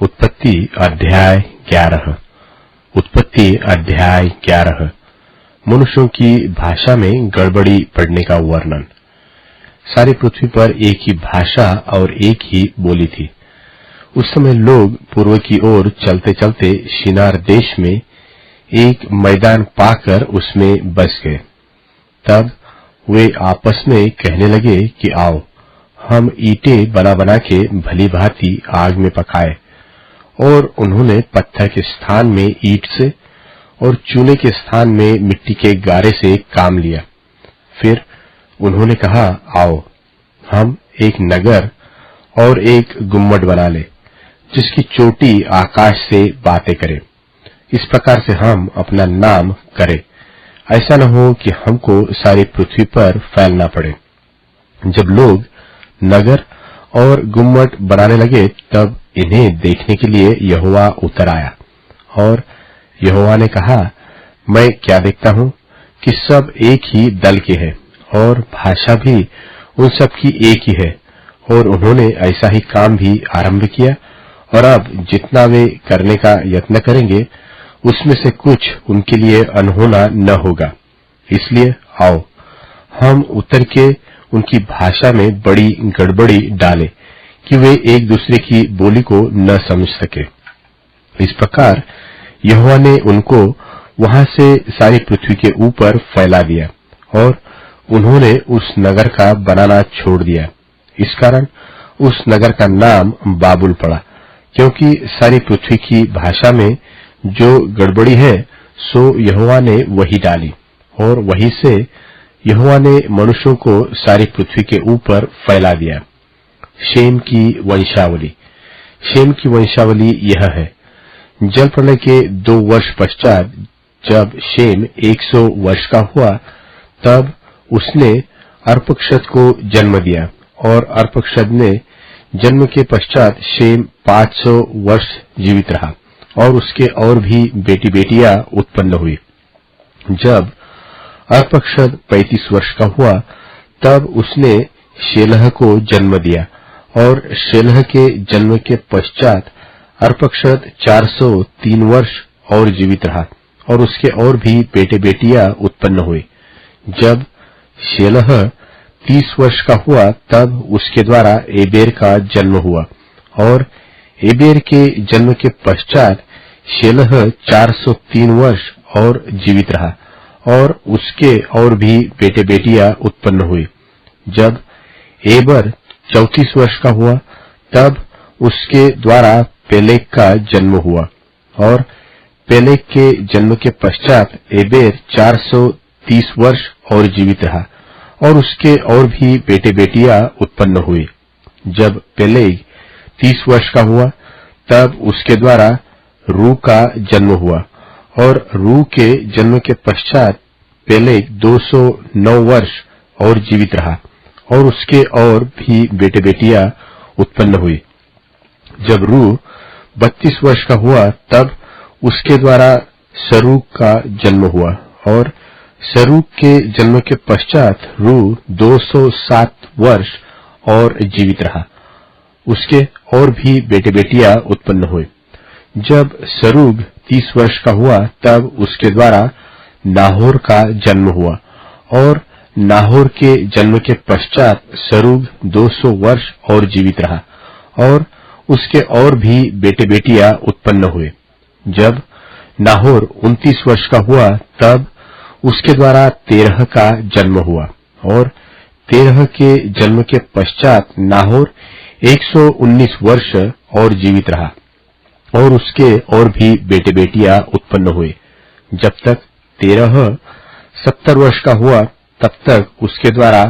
उत्पत्ति अध्याय 11। उत्पत्ति अध्याय 11। मनुष्यों की भाषा में गड़बड़ी पड़ने का वर्णन। सारी पृथ्वी पर एक ही भाषा और एक ही बोली थी। उस समय लोग पूर्व की ओर चलते चलते शिनार देश में एक मैदान पाकर उसमें बस गए। तब वे आपस में कहने लगे कि आओ हम ईंटें बना बना के भली भांति आग में पकाए। और उन्होंने पत्थर के स्थान में ईंट से और चूने के स्थान में मिट्टी के गारे से काम लिया। फिर उन्होंने कहा, आओ हम एक नगर और एक गुम्मट बना ले, जिसकी चोटी आकाश से बातें करे। इस प्रकार से हम अपना नाम करें, ऐसा न हो कि हमको सारी पृथ्वी पर फैलना पड़े। जब लोग नगर और गुम्मट बनाने लगे, तब इन्हें देखने के लिए यहोवा उतर आया। और यहोवा ने कहा, मैं क्या देखता हूं कि सब एक ही दल के हैं और भाषा भी उन सब की एक ही है। और उन्होंने ऐसा ही काम भी आरंभ किया, और अब जितना वे करने का यत्न करेंगे, उसमें से कुछ उनके लिए अनहोना न होगा। इसलिए आओ हम उतर के उनकी भाषा में बड़ी गड़बड़ी डालें कि वे एक दूसरे की बोली को न समझ सके। इस प्रकार यहोवा ने उनको वहां से सारी पृथ्वी के ऊपर फैला दिया, और उन्होंने उस नगर का बनाना छोड़ दिया। इस कारण उस नगर का नाम बाबुल पड़ा, क्योंकि सारी पृथ्वी की भाषा में जो गड़बड़ी है सो यहोवा ने वही डाली, और वही से यहोवा ने मनुष्यों को सारी पृथ्वी के ऊपर फैला दिया। शेम की वंशावली। शेम की वंशावली यह है। जल प्रलय के 2 वर्ष पश्चात जब शेम 100 वर्ष का हुआ, तब उसने अर्पक्षद को जन्म दिया, और अर्पक्षद ने जन्म के पश्चात शेम 500 वर्ष जीवित रहा, और उसके और भी बेटी बेटियां उत्पन्न हुई। जब अर्पक्षद 35 वर्ष का हुआ, तब उसने शेलह को जन्म दिया, और शेलह के जन्म के पश्चात अर्पक्षद 403 वर्ष और जीवित रहा, और उसके और भी बेटे बेटियां उत्पन्न हुए। जब शेलह 30 वर्ष का हुआ, तब उसके द्वारा एबेर का जन्म हुआ, और एबेर के जन्म के पश्चात शेलह 403 वर्ष और जीवित रहा, और उसके और भी बेटे बेटियां उत्पन्न हुई। जब एबर 34 वर्ष का हुआ, तब उसके द्वारा पेलेग का जन्म हुआ, और पेलेग के जन्म के पश्चात एबेर 430 वर्ष और जीवित रहा, और उसके और भी बेटे बेटियां उत्पन्न हुई। जब पेलेग 30 वर्ष का हुआ, तब उसके द्वारा रू का जन्म हुआ, और रू के जन्म के पश्चात पेलेग 209 वर्ष और जीवित रहा, और उसके और भी बेटे बेटियां उत्पन्न हुई। जब रू 32 वर्ष का हुआ, तब उसके द्वारा सरूग का जन्म हुआ, और सरूग के जन्म के पश्चात रू 207 वर्ष और जीवित रहा, उसके और भी बेटे बेटियां उत्पन्न हुए। जब सरूग 30 वर्ष का हुआ, तब उसके द्वारा नाहोर का जन्म हुआ, और नाहोर के जन्म के पश्चात सरूग 200 वर्ष और जीवित रहा, और उसके और भी बेटे बेटियां उत्पन्न हुए। जब नाहोर 29 वर्ष का हुआ, तब उसके द्वारा तेरह का जन्म हुआ, और तेरह के जन्म के पश्चात नाहोर 119 वर्ष और जीवित रहा, और उसके और भी बेटे बेटियां उत्पन्न हुए। जब तक तेरह 70 वर्ष का हुआ, तब तक उसके द्वारा